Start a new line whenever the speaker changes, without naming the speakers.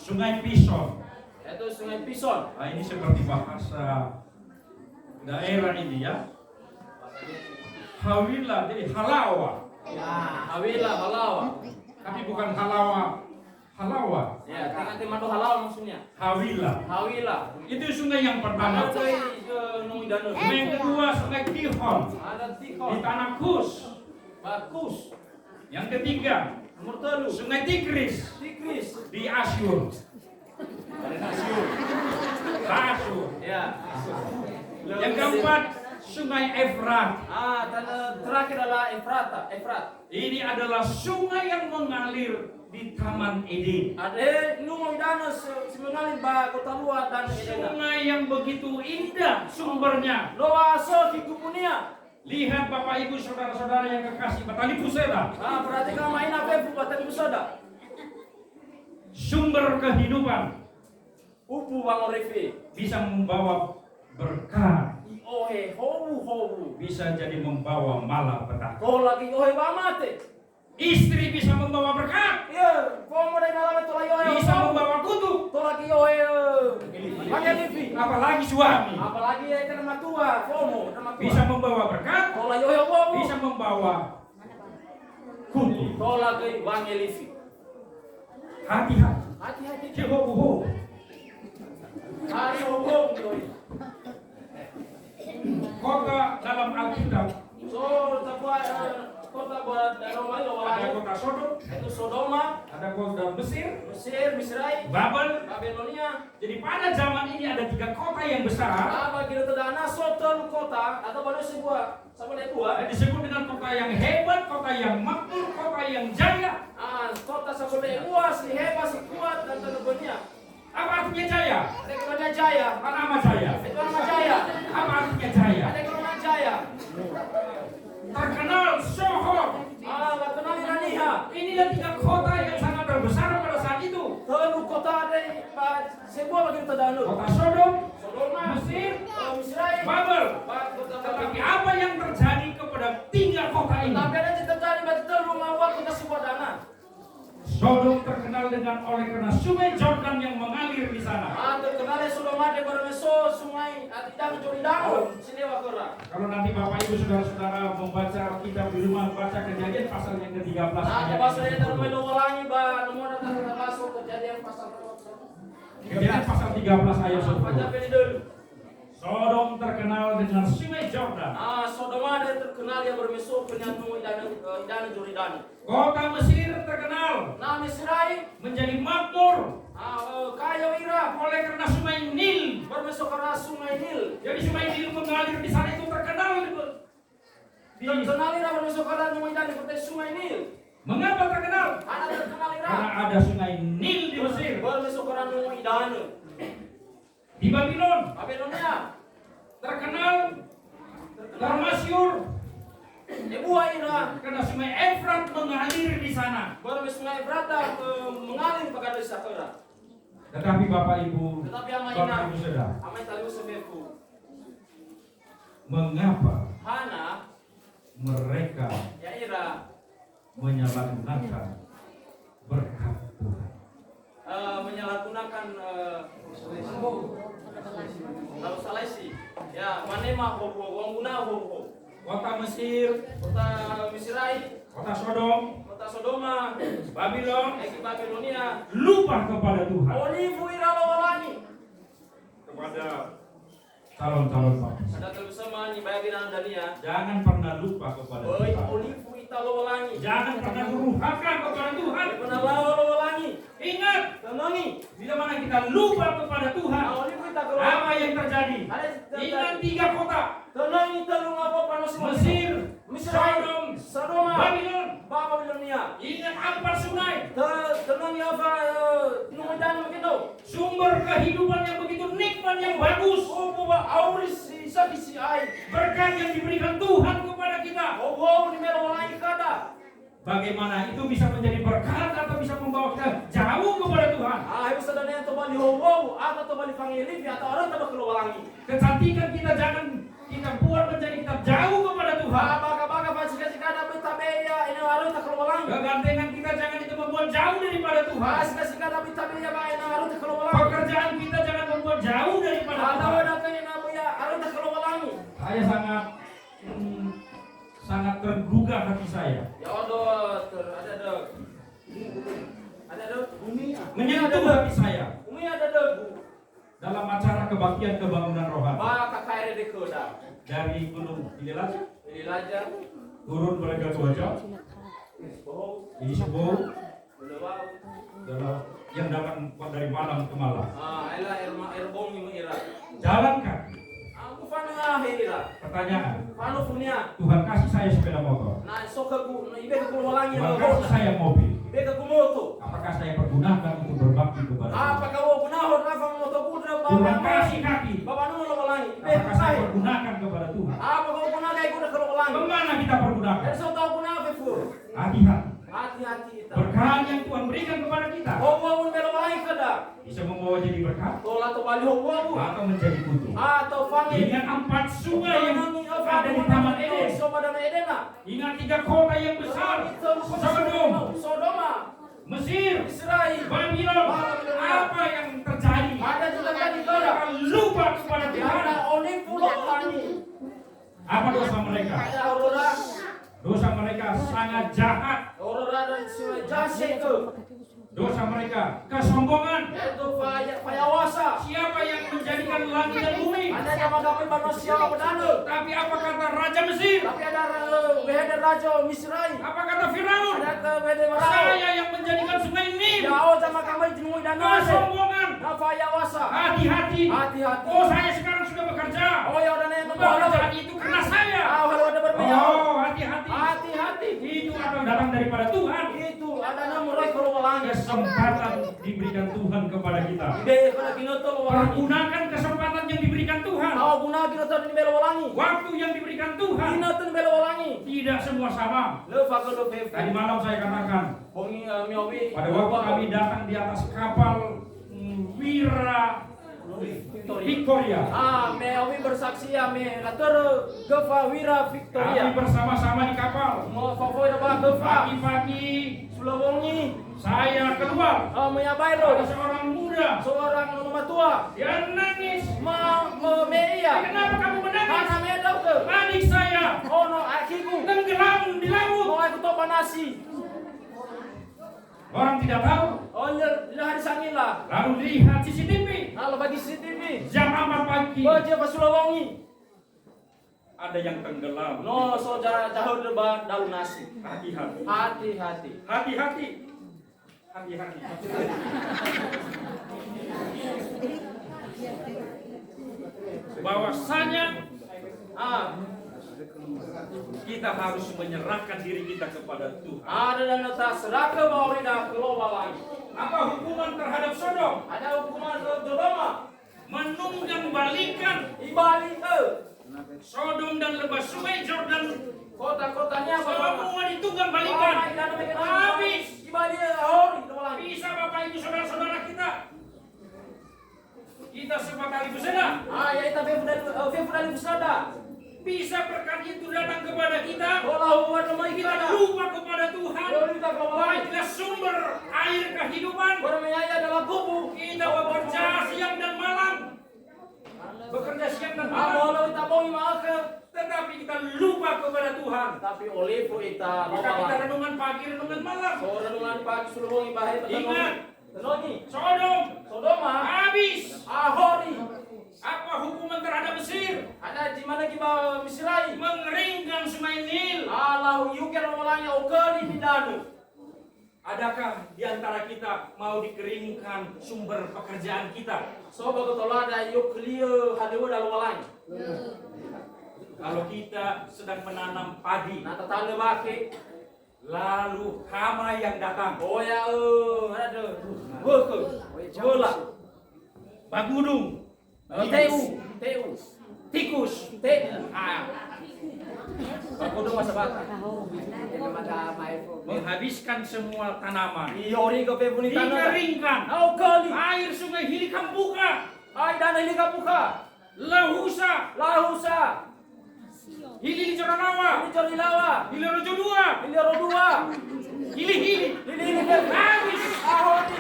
Sungai Pison.
Itu Sungai Pison.
Nah, ini seperti bahasa daerah ini ya. Hawila, jadi halawa.
Ya, Hawila, Halawa.
Tapi bukan halawa. Halawa.
Ya, tinggal timado Halawa maksudnya.
Hawila.
Hawila.
Itu sungai yang pertama.
Ada ke Nung Danau.
Sungai yang kedua sungai Gihon
Ada
di
Tikon.
tanah Kus.
Bagus.
Yang ketiga
Nomor 3.
sungai Tigris
Tigris.
di Asyur.
Dari Asyur.
Asyur.
Ya.
Yang keempat sungai Efrat.
Tanah terakhir adalah Efrat.
Ini adalah sungai yang mengalir di Taman Eden.
Ada Nung Danau mengalir ba kota luar dan Eden.
Sungai yang begitu indah sumbernya.
Loa so kikupunia.
Lihat Bapak Ibu saudara-saudara yang kekasih Batali Pusera.
Berarti kamu main apa buat tadi soda?
Sumber kehidupan
Upu Bang Revi.
bisa membawa berkah,
Ohe hobu.
bisa jadi membawa malapetaka.
Kau lagi ohe ba mate.
Istri bisa membawa berkat,
Iya, kau mau dari dalam itu lagi ohe.
bisa membawa kutuk,
Kau lagi ohe. Pakai Revi.
apalagi suami.
Apalagi ya itu nama tua, FOMO, nama tua.
Bisa membawa berkat,
Kau lagi ohe hobu.
bisa membawa kutuk.
Kau lagi Bang Elivi.
Hati-hati.
Hati-hati.
Jehoboho.
Hari hobu.
Kota dalam Alkitab
So, kota buat Roma
ada kota Sodom,
itu Sodoma,
ada kota Mesir,
Mesir, Misrai,
Babel.
Babilonia.
Jadi pada zaman ini ada 3 kota yang besar
Apa gitu dana soto kota atau baru sebuah sama ada dua.
yang disebut dengan kota yang hebat, kota yang makmur, kota yang jaya.
Kota sama ada dua si hebat si kuat dan tentunya.
Apa artinya jaya?
Ada kemana Jaya?
Apa nama jaya?
Itu nama Jaya.
Apa artinya jaya?
Ada kemana Jaya?
Terkenal Sohor.
Nggak kenal Iraniha.
Inilah 3 kota yang sangat terbesar pada saat itu.
Lalu kota ada sebuah bagi kita dahulu.
Kota Sodom,
Sodoma,
Mesir,
Misrai,
Babel.
kota
Tetapi apa yang terjadi kepada 3 kota ini?
tapi ada cerita tadi betul rumah awak kita sebuah dana.
Sodom terkenal dengan oleh karena sungai Jordan yang mengalir di sana.
Terkenal ya Sodoma de Barmeso sungai Atidang Joridang sini wakora.
Kalau nanti Bapak Ibu saudara-saudara membaca Alkitab di rumah, baca Kejadian pasal yang ke-13 ayat
Bahasa ini
30.
dalam melowalangi ba nomor datang masuk kejadian pasal
Kejadian pasal 13 ayat
Baca
10.
ini dulu.
Sodom terkenal dengan sungai Jordan.
Sodoma dia terkenal yang bermeso penyatu Idana Joridang.
Kota Mesir terkenal
Nah Misrai
menjadi makmur
kaya ira
oleh karena sungai Nil.
bermeso karena sungai Nil.
Jadi sungai Nil mengalir di sana itu terkenal.
Terkenal ira bermeso karena Idana seperti sungai Nil.
Mengapa terkenal?
Ada terkenal ira
Karena ada sungai Nil di Mesir.
bermeso karena Idana.
Di Babylon
Babilonia
terkenal, termasyur
buah ira
karena sungai Efrat mengalir di sana.
baru sungai Brata mengalir pada desa Kera.
Tetapi Bapak Ibu,
Tetapi
Bapak
amaina
Ibu saudara,
amai taliu sebeku.
mengapa
Hana
mereka
ya ira
menyalahgunakan berkat Tuhan?
menyalahgunakan kalau salah sih ya manema wong guna ho
Kota Mesir,
kota Misrai
kota Sodom,
kota Sodoma
Babylon
Babilonia
lupa kepada Tuhan.
olivu ira lawalani
Kepada calon-calon baptis,
ada bersama ni bagi Dania
jangan pernah lupa kepada Tuhan.
olivu ita lawalani
Jangan pernah durhaka kepada Tuhan.
pernah lawalani
Ingat,
tenangi
bila mana kita lupa kepada Tuhan,
olivu ita
apa yang terjadi? Ingat 3 kota,
tenangi telung apa panas
Mesir,
Misrai
Sodom,
Sodoma
Babylon.
Babilonia
Ingat 4 sungai,
tenangi apa nungan begitu
sumber kehidupan yang begitu nikmat yang bagus,
buwa auris isa bisi ai
berkat yang diberikan Tuhan kepada kita.
ni mero lagi kada
Bagaimana itu bisa menjadi berkat atau bisa membawa kita jauh kepada Tuhan?
Habis ada yang to bali howo atau to bali pangilip atau orang to keluarangi
Kecantikan kita jangan kita buat menjadi kita jauh kepada Tuhan.
baga pasti kada betabeya ini orang to keluarangi
Kegantengan kita jangan itu membuat jauh daripada Tuhan.
pasti kada betabeya ba ini orang
tergugah hati saya.
Ya Allah, ada deh. Ada deh.
Menyentuh hati saya
Umi ada deh.
dalam acara kebaktian kebangunan rohani.
Ba kakak de koda.
Dari Gunung Inilah
Ini laja.
turun mereka cuaca
Bohong.
di Sebuah
Belawau.
dalam yang datang dari malam ke malam.
Ela air bom ni ira.
Jalankan.
Aku fana ira.
Pertanyaan,
Fano punya.
Tuhan kasih saya sepeda motor.
Na sokagu, na ibe ko walangi
Tuhan
na
kasih
bola.
saya mobil.
Ibe ko moto.
Apakah saya pergunakan untuk berbakti kepada Tuhan?
Apa kau punahon rafa moto budra
Tuhan
baba.
kasih hati.
Baba nu lo walangi. Ibe
Apakah saya
sai.
pergunakan kepada Tuhan?
Apa kau punah kay ko na ko walangi.
Kemana kita pergunakan?
Eso tau punah be fu.
Hati-hati.
Hati-hati kita.
Berkah yang Tuhan berikan kepada kita
Oh, mau belo walangi kada.
bisa membawa jadi berkat
Tola to bali ho wa bu.
atau menjadi kutuk.
Atau fangi.
Ingat 4 sungai yang ada di Taman Eden.
So pada Edena.
Ingat 3 kota yang besar. Sodom,
Sodoma.
Mesir,
Israel.
Babylon. Apa yang terjadi?
Ada juga tadi kada.
Mereka lupa kepada Tuhan.
Ada oleh pulau kami.
Apa dosa mereka?
Ada aurora.
Dosa mereka sangat jahat.
Aurora dan sungai jase itu.
Dosa mereka kesombongan.
Itu payawasa.
Siapa yang menjadikan langit dan bumi?
Ada kami manusia berdana.
Tapi apa kata Raja Mesir?
Tapi ada wehede raja Misrai.
Apa kata Firaun?
Ada wehede Marau.
Saya yang menjadikan sungai Nil.
Ya oh sama kami jenui dan
Kesombongan.
payawasa.
Hati-hati.
Hati-hati.
Oh, saya sekarang sudah bekerja.
Oh ya udah nih
Pekerjaan itu karena saya.
kalau ada berpihak.
Oh, hati-hati.
Hati-hati.
Itu akan datang daripada Tuhan.
Itu ada namurai kalau walangi.
Kesempatan diberikan Tuhan kepada kita.
Ide pada ginoto walangi.
Pergunakan kesempatan yang diberikan Tuhan.
Kau guna ginoto di belo walangi.
Waktu yang diberikan Tuhan.
Ginoto di belo walangi.
Tidak semua sama.
Le fakir le fefe.
Tadi malam saya katakan,
Bongi miowi.
pada waktu kami datang di atas kapal Wira Victoria,
miowi bersaksi ya me latar Geva Wira
kami
Victoria.
bersama-sama di kapal.
Mau favorit apa Geva?
Pagi-pagi
Sudah bongi.
saya keluar.
Menyabai
Ada
lo.
seorang muda.
Seorang nomor tua.
Dia nangis.
Meia.
Kenapa kamu menangis?
Mana me tahu ke?
Adik saya
Oh no akiku.
tenggelam di laut.
Mau aku topa nasi.
Orang tidak tahu.
Oh lihat sangila.
Lalu lihat CCTV.
Kalau bagi CCTV.
Jam 4 pagi.
Oh dia pas Sulawongi.
Ada yang tenggelam.
No saudara jauh debat daun nasi.
Hati-hati.
Hati-hati.
Hati-hati. Hati-hati. Bahwasanya kita harus menyerahkan diri kita kepada Tuhan.
ada dan atas seraka bawah dah keluar lagi.
Apa hukuman terhadap Sodom?
Ada hukuman ke Sodoma.
Menunggang balikan
Ibali ke
Sodom dan lepas sungai Jordan.
kota-kotanya
Semua ditunggang balikan. Habis.
Ibali ahori lagi.
Bisa Bapak Ibu Saudara-saudara kita. Kita sekali bersama.
Ya itu Februari Pusada.
Bisa berkat itu datang kepada kita.
Kalau buat rumah
Kita
kita.
lupa kepada Tuhan.
Kita
Bahwa
kalau
itulah sumber air kehidupan.
bermaya adalah kubu.
Kita bekerja siang dan malam. Bekerja siang dan malam.
Kalau kita mau ke
Tetapi kita lupa kepada Tuhan.
tapi oleh kita
Maka kita renungan pagi, renungan malam.
Sore dengan pagi suruh bahaya
Ingat.
Tenoni.
Sodom
Sodoma.
habis.
Ahori.
Apa hukuman terhadap Mesir?
Ada di mana kita Misrai?
Mengeringkan sungai Nil.
Allah yuker malanya ukari bidanu.
Adakah di antara kita mau dikeringkan sumber pekerjaan kita?
So bago tola ada yuk clear hadewa dalam malanya.
Kalau kita sedang menanam padi,
Nah tetangga baki.
lalu hama yang datang,
Oh ya ada. Beke. Bola.
bagudung,
TU.
tikus,
Bago masa bata.
menghabiskan semua tanaman.
Iori ke pebuni tanah.
Dikeringkan.
Au kali.
Air sungai Hilikam buka.
Ai dana ini buka.
Lahusa,
Lahusa.
Hili Joranawa,
Ini Jorilawa.
Hili Rojo 2,
Ini Rodua.
Hili.
Ini
Habis.
Ahori.